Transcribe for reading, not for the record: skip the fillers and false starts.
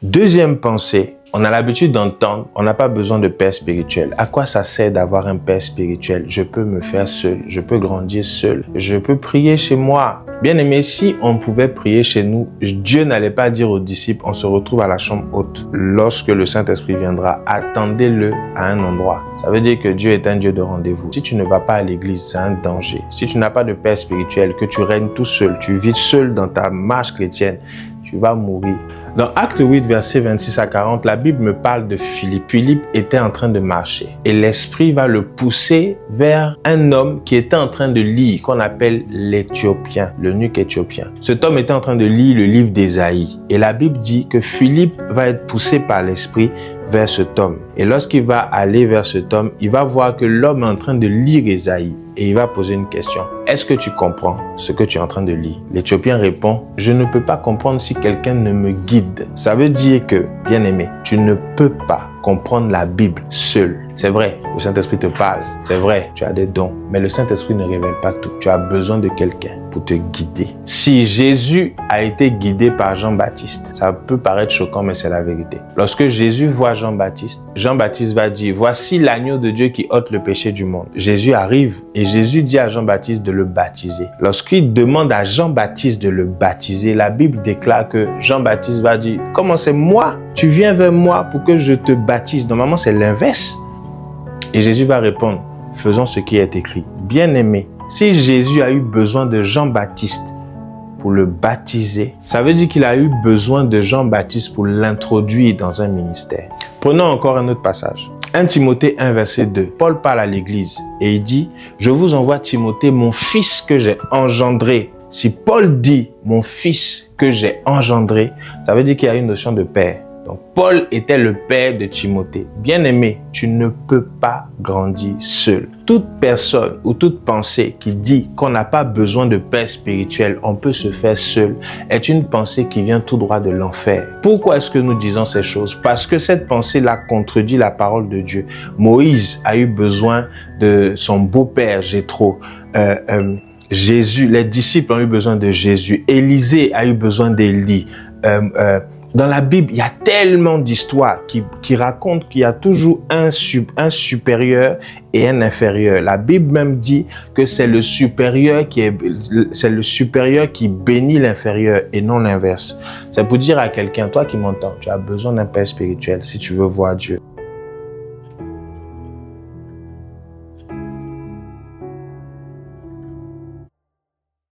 Deuxième pensée, on a l'habitude d'entendre, on n'a pas besoin de père spirituel. À quoi ça sert d'avoir un père spirituel? Je peux me faire seul, je peux grandir seul, je peux prier chez moi. Bien aimé, si on pouvait prier chez nous, Dieu n'allait pas dire aux disciples, on se retrouve à la chambre haute. Lorsque le Saint-Esprit viendra, attendez-le à un endroit. Ça veut dire que Dieu est un Dieu de rendez-vous. Si tu ne vas pas à l'église, c'est un danger. Si tu n'as pas de père spirituel, que tu règnes tout seul, tu vis seul dans ta marche chrétienne, tu vas mourir. Dans Acte 8, versets 26 à 40, la Bible me parle de Philippe. Philippe était en train de marcher et l'Esprit va le pousser vers un homme qui était en train de lire, qu'on appelle l'Éthiopien, l'eunuque éthiopien. Cet homme était en train de lire le livre d'Ésaïe et la Bible dit que Philippe va être poussé par l'Esprit vers cet homme. Et lorsqu'il va aller vers cet homme, il va voir que l'homme est en train de lire Ésaïe et il va poser une question. Est-ce que tu comprends ce que tu es en train de lire? L'Éthiopien répond, je ne peux pas comprendre si quelqu'un ne me guide. Ça veut dire que, bien aimé, tu ne peux pas comprendre la Bible seul. C'est vrai, le Saint-Esprit te parle. C'est vrai, tu as des dons. Mais le Saint-Esprit ne révèle pas tout. Tu as besoin de quelqu'un pour te guider. Si Jésus a été guidé par Jean-Baptiste, ça peut paraître choquant, mais c'est la vérité. Lorsque Jésus voit Jean-Baptiste, Jean-Baptiste va dire, voici l'agneau de Dieu qui ôte le péché du monde. Jésus arrive et Jésus dit à Jean-Baptiste de le baptiser. Lorsqu'il demande à Jean-Baptiste de le baptiser, la Bible déclare que Jean-Baptiste va dire, comment c'est moi? Tu viens vers moi pour que je te baptise. Normalement, c'est l'inverse. Et Jésus va répondre, faisons ce qui est écrit. Bien-aimé, si Jésus a eu besoin de Jean-Baptiste pour le baptiser, ça veut dire qu'il a eu besoin de Jean-Baptiste pour l'introduire dans un ministère. Prenons encore un autre passage. 1 Timothée 1, verset 2. Paul parle à l'église et il dit, je vous envoie Timothée, mon fils que j'ai engendré. Si Paul dit, mon fils que j'ai engendré, ça veut dire qu'il y a une notion de père. Donc, Paul était le père de Timothée. Bien-aimé, tu ne peux pas grandir seul. Toute personne ou toute pensée qui dit qu'on n'a pas besoin de père spirituel, on peut se faire seul, est une pensée qui vient tout droit de l'enfer. Pourquoi est-ce que nous disons ces choses? Parce que cette pensée-là contredit la parole de Dieu. Moïse a eu besoin de son beau-père Jéthro. Jésus, les disciples ont eu besoin de Jésus. Élisée a eu besoin d'Élie. Dans la Bible, il y a tellement d'histoires qui racontent qu'il y a toujours un supérieur et un inférieur. La Bible même dit que c'est le supérieur qui bénit l'inférieur et non l'inverse. C'est pour dire à quelqu'un, toi qui m'entends, tu as besoin d'un père spirituel si tu veux voir Dieu.